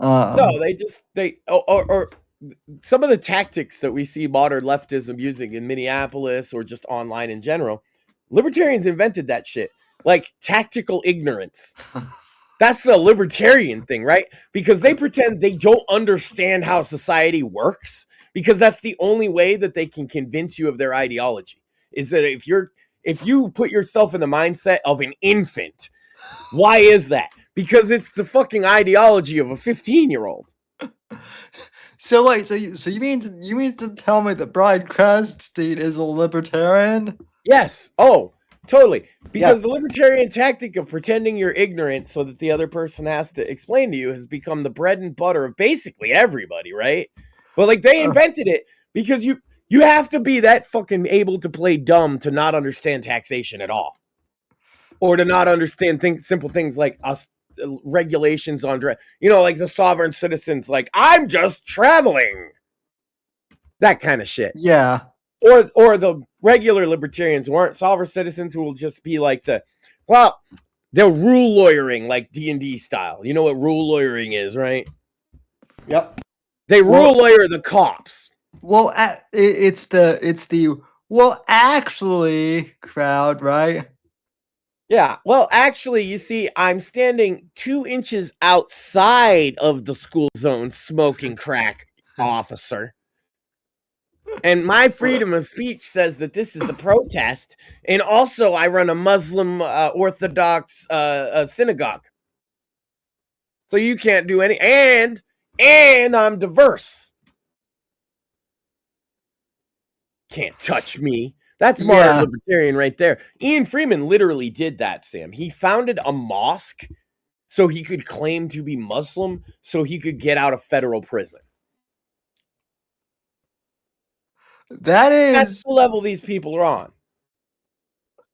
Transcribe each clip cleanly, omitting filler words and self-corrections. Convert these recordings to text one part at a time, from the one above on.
No, Um, or some of the tactics that we see modern leftism using in Minneapolis or just online in general. Libertarians invented that shit, like tactical ignorance. That's a libertarian thing, right? Because they pretend they don't understand how society works, because that's the only way that they can convince you of their ideology. Is that if you put yourself in the mindset of an infant, why is that? Because it's the fucking ideology of a 15-year-old. so wait, you mean to tell me that Brian Cranston is a libertarian? Yes. Oh, totally. Yeah. Because the libertarian tactic of pretending you're ignorant so that the other person has to explain to you has become the bread and butter of basically everybody, right? But like they Uh, invented it because you have to be that fucking able to play dumb to not understand taxation at all, or to not understand simple things like us regulations on like the sovereign citizens, like I'm just traveling, that kind of shit. yeah. Or the regular libertarians who aren't sovereign citizens, who will just be like they're rule lawyering like D&D style. You know what rule lawyering is, right? Yep. They rule Well, lawyer the cops. well, it's the well, actually crowd, right? Yeah. Well, actually, you see, I'm standing 2 inches outside of the school zone smoking crack, officer. And my freedom of speech says that this is a protest. And also, I run a Muslim Orthodox synagogue. So you can't do any. And I'm diverse. Can't touch me. That's modern libertarian right there. Ian Freeman literally did that, Sam. He founded a mosque so he could claim to be Muslim so he could get out of federal prison. That's the level these people are on.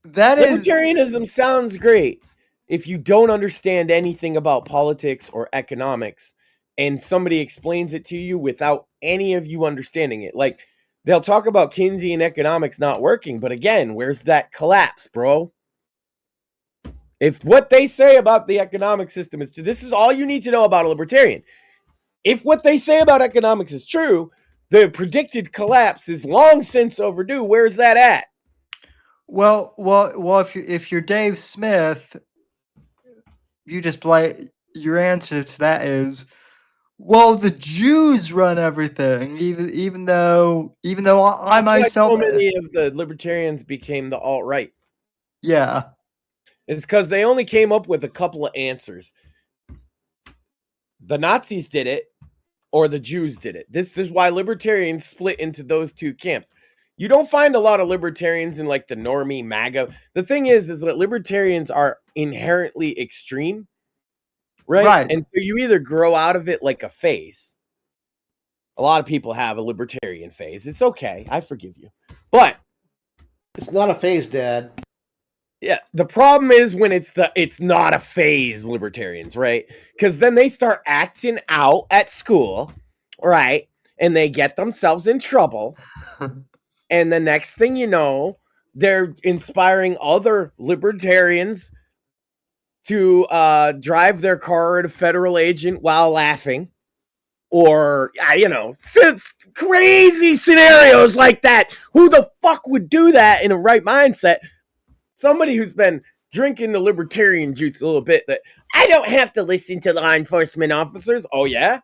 Libertarianism sounds great if you don't understand anything about politics or economics and somebody explains it to you without any of you understanding it. Like, they'll talk about Keynesian economics not working, but again, where's that collapse, bro? If what they say about the economic system is true, this is all you need to know about a libertarian. If what they say about economics is true, the predicted collapse is long since overdue. Where's that at? Well. If you're Dave Smith, you just your answer to that is, well, the Jews run everything. Even though I That's why myself, so many of the libertarians became the alt-right. yeah. It's because they only came up with a couple of answers. The Nazis did it, or the Jews did it. This is why libertarians split into those two camps. You don't find a lot of libertarians in like the normie MAGA. The thing is that libertarians are inherently extreme, right? And so you either grow out of it like a phase. A lot of people have a libertarian phase. It's okay. I forgive you. But it's not a phase, Dad. Yeah, the problem is when it's not a phase libertarians, right? Because then they start acting out at school, right? And they get themselves in trouble. And the next thing you know, they're inspiring other libertarians to drive their car at a federal agent while laughing. Or, crazy scenarios like that. Who the fuck would do that in a right mindset? Somebody who's been drinking the libertarian juice a little bit, that I don't have to listen to law enforcement officers. Oh, yeah?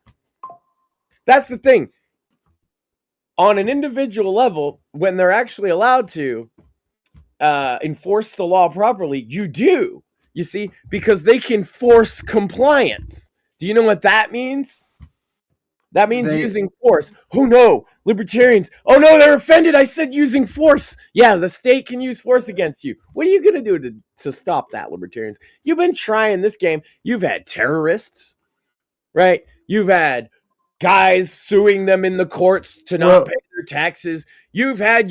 That's the thing. On an individual level, when they're actually allowed to enforce the law properly, you do. You see? Because they can force compliance. Do you know what that means? That means using force. Oh no, libertarians. Oh no, they're offended. I said using force. Yeah, the state can use force against you. What are you going to do to stop that, libertarians? You've been trying this game. You've had terrorists, right? You've had guys suing them in the courts to not pay their taxes. You've had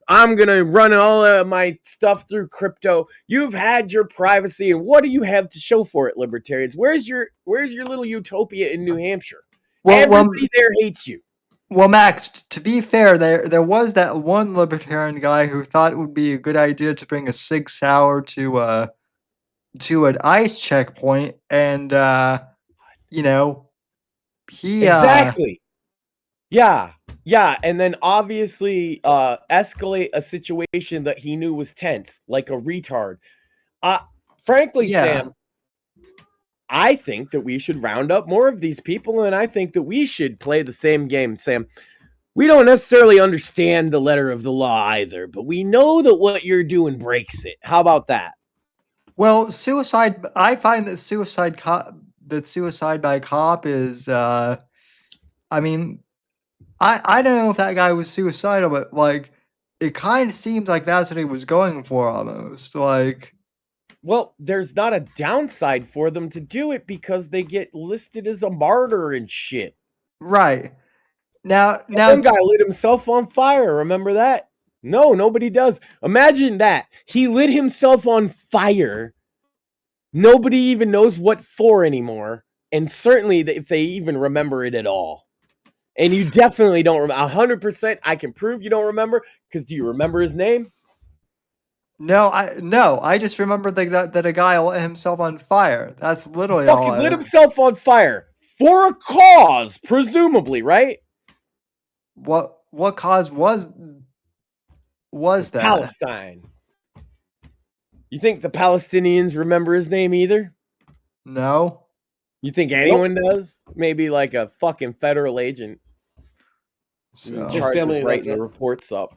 I'm going to run all of my stuff through crypto. You've had your privacy. And what do you have to show for it, libertarians? Where's your little utopia in New Hampshire? Everybody there hates you. Well, Max, to be fair, there was that one libertarian guy who thought it would be a good idea to bring a Sig Sauer to an ICE checkpoint, and he Exactly. Yeah. And then obviously escalate a situation that he knew was tense, like a retard. Frankly, Sam, I think that we should round up more of these people, and I think that we should play the same game, Sam. We don't necessarily understand the letter of the law either, but we know that what you're doing breaks it. How about that? Well, suicide. I find that suicide by cop is. I mean, I don't know if that guy was suicidal, but like, it kind of seems like that's what he was going for almost. Like, well, there's not a downside for them to do it because they get listed as a martyr and shit. right. Now, One guy lit himself on fire. Remember that? No, nobody does. Imagine that. He lit himself on fire. Nobody even knows what for anymore. And certainly if they even remember it at all. And you definitely don't remember. 100%, I can prove you don't remember. Because do you remember his name? No, I just remember that a guy lit himself on fire. That's literally all. Fucking lit himself on fire. For a cause, presumably, right? What cause was that? Palestine. You think the Palestinians remember his name either? No. You think anyone does? Maybe like a fucking federal agent. So. In charge of writing the reports up.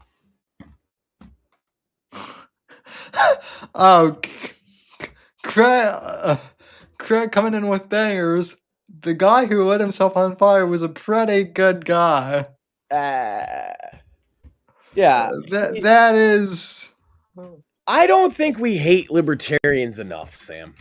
Oh, Craig coming in with bangers. The guy who lit himself on fire was a pretty good guy. Yeah. That is... I don't think we hate libertarians enough, Sam.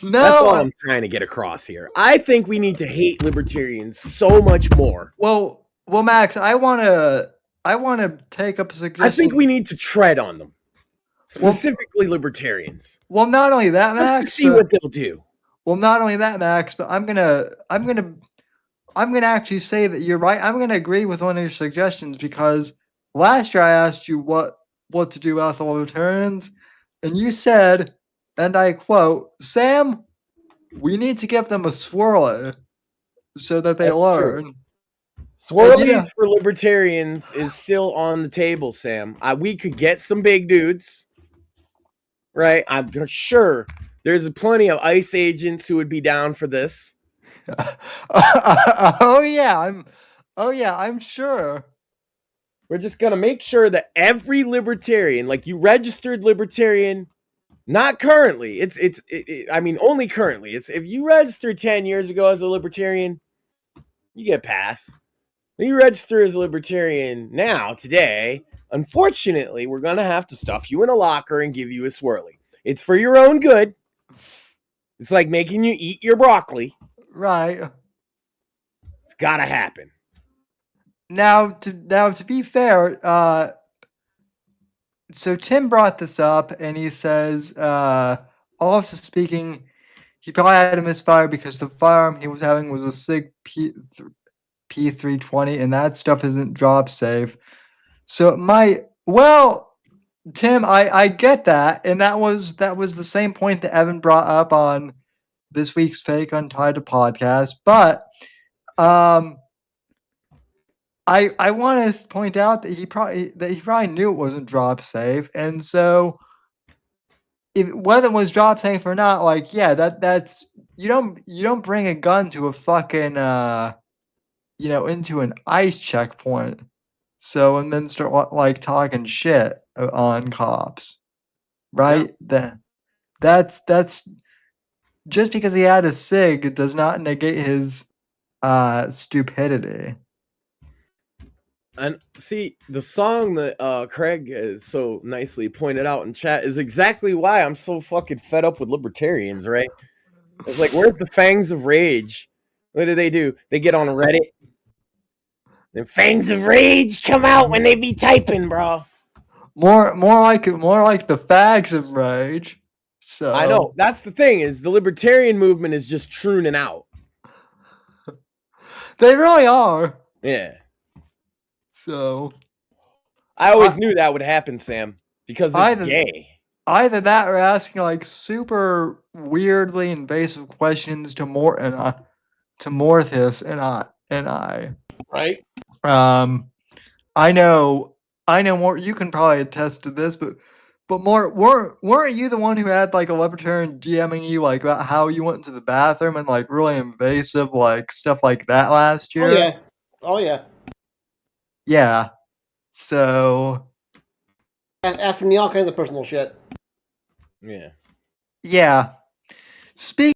No. That's all I'm trying to get across here. I think we need to hate libertarians so much more. Well, Max, I want to take up a suggestion. I think we need to tread on them. Specifically libertarians. Well, not only that, Max. Just to see what they'll do. Well, not only that, Max, but I'm gonna actually say that you're right. I'm gonna agree with one of your suggestions because last year I asked you what to do about the libertarians, and you said, and I quote, "Sam, we need to give them a swirly so that they learn." True. Swirlies for libertarians is still on the table, Sam. We could get some big dudes, right? I'm sure there's plenty of ICE agents who would be down for this. Oh yeah, I'm sure. We're just gonna make sure that every libertarian, like you registered libertarian, not currently. I mean, only currently. It's if you registered 10 years ago as a libertarian, you get passed. You register as a libertarian now, today, unfortunately, we're going to have to stuff you in a locker and give you a swirly. It's for your own good. It's like making you eat your broccoli. Right. It's got to happen. Now, to be fair, so Tim brought this up, and he says, also speaking, he probably had a misfire because the firearm he was having was a SIG P320, and that stuff isn't drop safe. So Tim, I get that, and that was the same point that Evan brought up on this week's Fake Untitled podcast. But I want to point out that he probably knew it wasn't drop safe, and so whether it was drop safe or not, like that's you don't bring a gun to a fucking into an ICE checkpoint, and then start like talking shit on cops, right? Yeah. That's just because he had a SIG, it does not negate his stupidity. And see, the song that Craig has so nicely pointed out in chat is exactly why I'm so fucking fed up with libertarians, right? It's like, where's the fangs of rage? What do? They get on Reddit. The fangs of rage come out when they be typing, bro. More like the fags of rage. So I know. That's the thing, is the libertarian movement is just trooning out. They really are. Yeah. So I always knew that would happen, Sam, because it's gay. Either that or asking like super weirdly invasive questions to Morton Morthus and I. Right? I know more. You can probably attest to this, but more weren't you the one who had like a libertarian DMing you like about how you went to the bathroom and like really invasive like stuff like that last year? Oh yeah. Oh yeah. Yeah. So Asking me all kinds of personal shit. Yeah. yeah. Speak.